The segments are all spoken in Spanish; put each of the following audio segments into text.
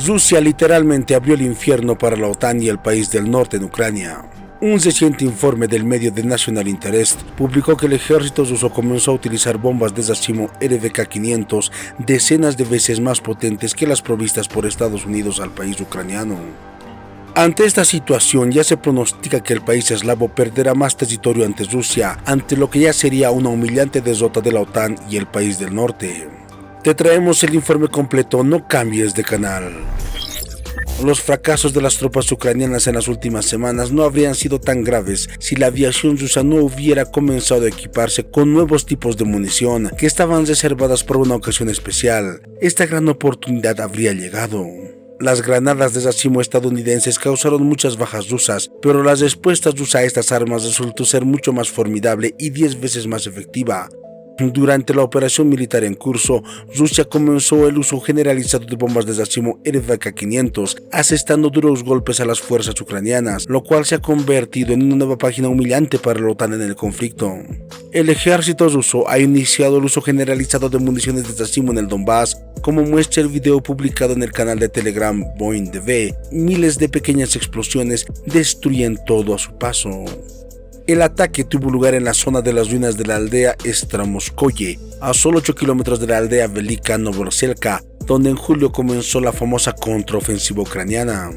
Rusia literalmente abrió el infierno para la OTAN y el país del norte en Ucrania. Un reciente informe del medio The National Interest publicó que el ejército ruso comenzó a utilizar bombas de racimo RBK-500 decenas de veces más potentes que las provistas por Estados Unidos al país ucraniano. Ante esta situación ya se pronostica que el país eslavo perderá más territorio ante Rusia, ante lo que ya sería una humillante derrota de la OTAN y el país del norte. Te traemos el informe completo, no cambies de canal. Los fracasos de las tropas ucranianas en las últimas semanas no habrían sido tan graves si la aviación rusa no hubiera comenzado a equiparse con nuevos tipos de munición que estaban reservadas para una ocasión especial. Esta gran oportunidad habría llegado. Las granadas de racimo estadounidenses causaron muchas bajas rusas, pero la respuesta rusa a estas armas resultó ser mucho más formidable y 10 veces más efectiva. Durante la operación militar en curso, Rusia comenzó el uso generalizado de bombas de racimo RBK-500, asestando duros golpes a las fuerzas ucranianas, lo cual se ha convertido en una nueva página humillante para la OTAN en el conflicto. El ejército ruso ha iniciado el uso generalizado de municiones de racimo en el Donbass, como muestra el video publicado en el canal de Telegram BoinDB. Miles de pequeñas explosiones destruyen todo a su paso. El ataque tuvo lugar en la zona de las ruinas de la aldea Stramoskoye, a solo 8 kilómetros de la aldea Velika Novoroselka, donde en julio comenzó la famosa contraofensiva ucraniana.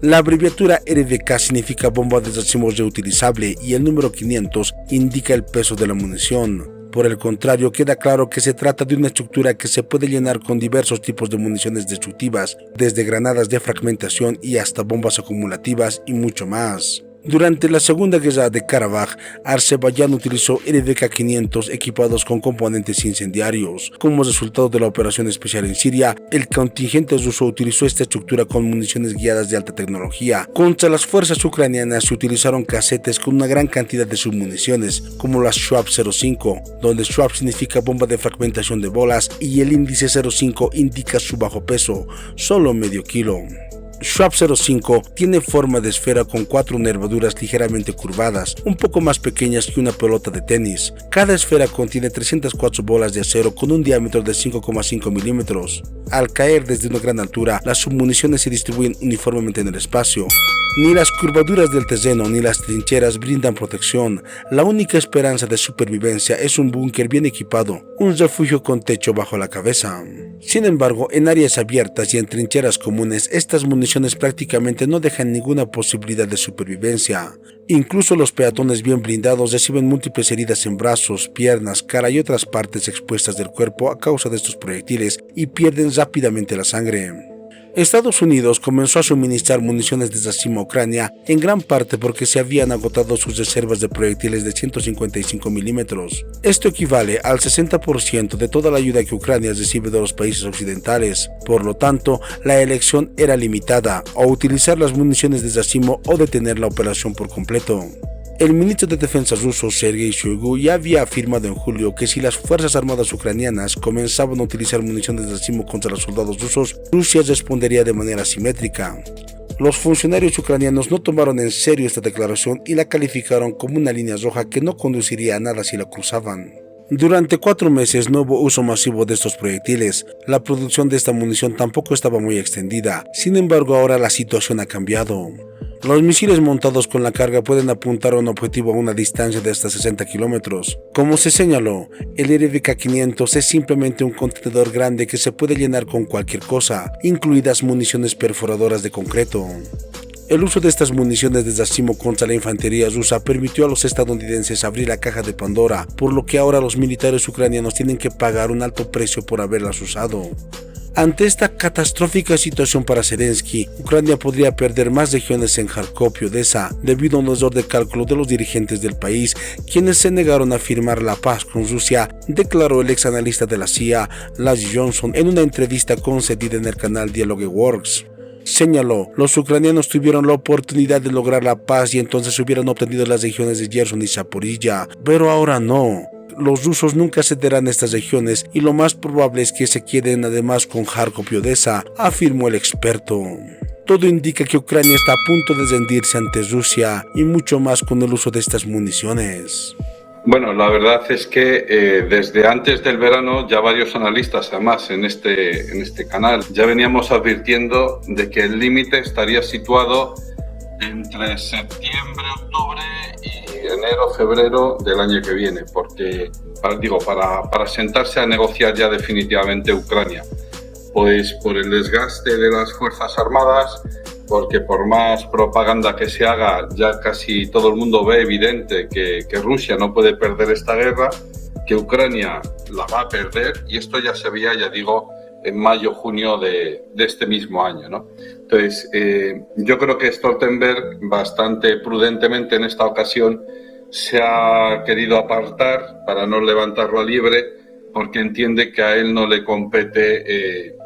La abreviatura RBK significa bomba de racimo reutilizable y el número 500 indica el peso de la munición. Por el contrario, queda claro que se trata de una estructura que se puede llenar con diversos tipos de municiones destructivas, desde granadas de fragmentación y hasta bombas acumulativas y mucho más. Durante la Segunda Guerra de Karabaj, Azerbaiyán utilizó RBK-500 equipados con componentes incendiarios. Como resultado de la operación especial en Siria, el contingente ruso utilizó esta estructura con municiones guiadas de alta tecnología. Contra las fuerzas ucranianas se utilizaron casetes con una gran cantidad de submuniciones, como la Schwab 05, donde Schwab significa bomba de fragmentación de bolas y el índice 05 indica su bajo peso, solo medio kilo. Schwab 05 tiene forma de esfera con 4 nervaduras ligeramente curvadas, un poco más pequeñas que una pelota de tenis. Cada esfera contiene 304 bolas de acero con un diámetro de 5,5 milímetros. Al caer desde una gran altura, las submuniciones se distribuyen uniformemente en el espacio. Ni las curvaduras del terreno ni las trincheras brindan protección. La única esperanza de supervivencia es un búnker bien equipado, un refugio con techo bajo la cabeza. Sin embargo, en áreas abiertas y en trincheras comunes, estas municiones prácticamente no dejan ninguna posibilidad de supervivencia. Incluso los peatones bien blindados reciben múltiples heridas en brazos, piernas, cara y otras partes expuestas del cuerpo a causa de estos proyectiles y pierden rápidamente la sangre. Estados Unidos comenzó a suministrar municiones de racimo a Ucrania en gran parte porque se habían agotado sus reservas de proyectiles de 155 milímetros. Esto equivale al 60% de toda la ayuda que Ucrania recibe de los países occidentales. Por lo tanto, la elección era limitada: o utilizar las municiones de racimo o detener la operación por completo. El ministro de Defensa ruso Sergei Shoigu ya había afirmado en julio que si las fuerzas armadas ucranianas comenzaban a utilizar municiones de racimo contra los soldados rusos, Rusia respondería de manera asimétrica. Los funcionarios ucranianos no tomaron en serio esta declaración y la calificaron como una línea roja que no conduciría a nada si la cruzaban. Durante 4 meses no hubo uso masivo de estos proyectiles. La producción de esta munición tampoco estaba muy extendida. Sin embargo, ahora la situación ha cambiado. Los misiles montados con la carga pueden apuntar a un objetivo a una distancia de hasta 60 kilómetros. Como se señaló, el RBK-500 es simplemente un contenedor grande que se puede llenar con cualquier cosa, incluidas municiones perforadoras de concreto. El uso de estas municiones de racimo contra la infantería rusa permitió a los estadounidenses abrir la caja de Pandora, por lo que ahora los militares ucranianos tienen que pagar un alto precio por haberlas usado. Ante esta catastrófica situación para Zelensky, Ucrania podría perder más regiones en Kharkov y Odessa debido a un error de cálculo de los dirigentes del país, quienes se negaron a firmar la paz con Rusia, declaró el ex analista de la CIA, Laci Johnson, en una entrevista concedida en el canal DialogueWorks. Señaló: los ucranianos tuvieron la oportunidad de lograr la paz y entonces hubieran obtenido las regiones de Gerson y Zaporilla, pero ahora no. Los rusos nunca cederán estas regiones y lo más probable es que se queden además con Kharkov y Odessa, afirmó el experto. Todo indica que Ucrania está a punto de rendirse ante Rusia y mucho más con el uso de estas municiones. Bueno, la verdad es que desde antes del verano ya varios analistas, además en este canal, ya veníamos advirtiendo de que el límite estaría situado entre septiembre, octubre y enero, febrero del año que viene, porque para sentarse a negociar ya definitivamente Ucrania, pues por el desgaste de las Fuerzas Armadas, porque por más propaganda que se haga, ya casi todo el mundo ve evidente que Rusia no puede perder esta guerra, que Ucrania la va a perder, y esto ya se veía, ya digo, en mayo, junio de este mismo año, ¿no? Entonces, yo creo que Stoltenberg, bastante prudentemente en esta ocasión, se ha querido apartar para no levantar la liebre, porque entiende que a él no le compete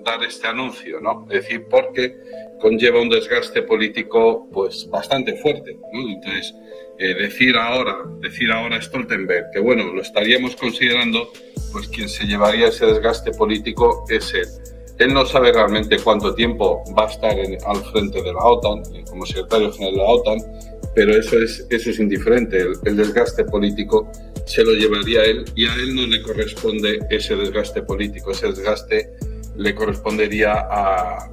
dar este anuncio, ¿no? Es decir, porque conlleva un desgaste político pues bastante fuerte, ¿no? Entonces, decir ahora a Stoltenberg que bueno, lo estaríamos considerando, pues quien se llevaría ese desgaste político es él. Él no sabe realmente cuánto tiempo va a estar al frente de la OTAN, como secretario general de la OTAN, pero eso es indiferente. El desgaste político se lo llevaría él, y a él no le corresponde ese desgaste político. Ese desgaste le correspondería a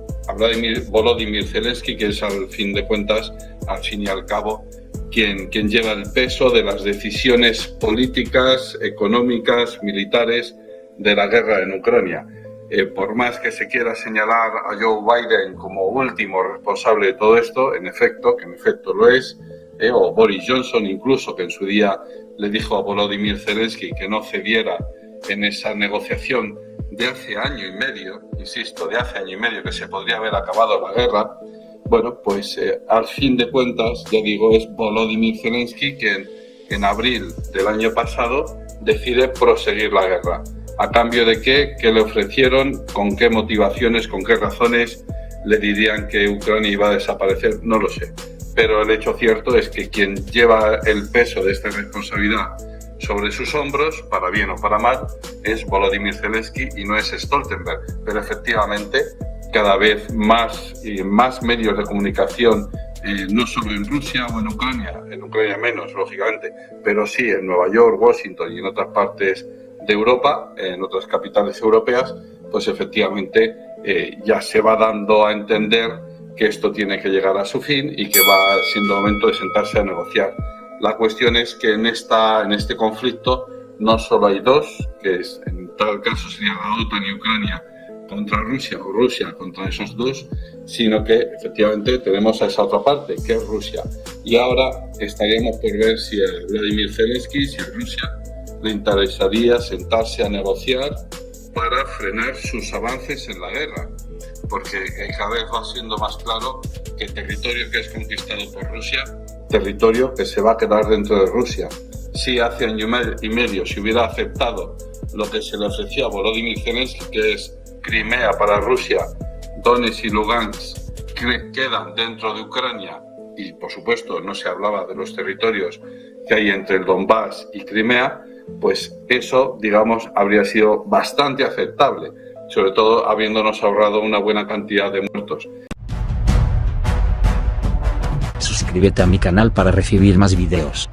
Volodymyr Zelensky, que es al fin y al cabo, quien lleva el peso de las decisiones políticas, económicas, militares de la guerra en Ucrania. Por más que se quiera señalar a Joe Biden como último responsable de todo esto, que en efecto lo es, o Boris Johnson incluso, que en su día le dijo a Volodymyr Zelensky que no cediera en esa negociación de hace año y medio, insisto, de hace año y medio, que se podría haber acabado la guerra. Bueno, pues al fin de cuentas, ya digo, es Volodymyr Zelensky quien en abril del año pasado decide proseguir la guerra. ¿A cambio de qué? ¿Qué le ofrecieron? ¿Con qué motivaciones? ¿Con qué razones le dirían que Ucrania iba a desaparecer? No lo sé. Pero el hecho cierto es que quien lleva el peso de esta responsabilidad sobre sus hombros, para bien o para mal, es Volodymyr Zelensky y no es Stoltenberg. Pero efectivamente, cada vez más medios de comunicación, no solo en Rusia o en Ucrania menos, lógicamente, pero sí en Nueva York, Washington y en otras partes de Europa, en otras capitales europeas, pues efectivamente ya se va dando a entender que esto tiene que llegar a su fin y que va siendo momento de sentarse a negociar. La cuestión es que en este conflicto no solo hay dos, que en tal caso sería la OTAN y Ucrania contra Rusia, o Rusia contra esos dos, sino que efectivamente tenemos a esa otra parte, que es Rusia. Y ahora estaríamos por ver si a Volodymyr Zelensky, si a Rusia le interesaría sentarse a negociar para frenar sus avances en la guerra, porque cada vez va siendo más claro que el territorio que es conquistado por Rusia, territorio que se va a quedar dentro de Rusia. Si hace año y medio se hubiera aceptado lo que se le ofreció a Volodymyr Zelensky, que es Crimea para Rusia, Donetsk y Lugansk quedan dentro de Ucrania, y por supuesto no se hablaba de los territorios que hay entre el Donbass y Crimea, pues eso, digamos, habría sido bastante aceptable, sobre todo habiéndonos ahorrado una buena cantidad de muertos. Suscríbete a mi canal para recibir más videos.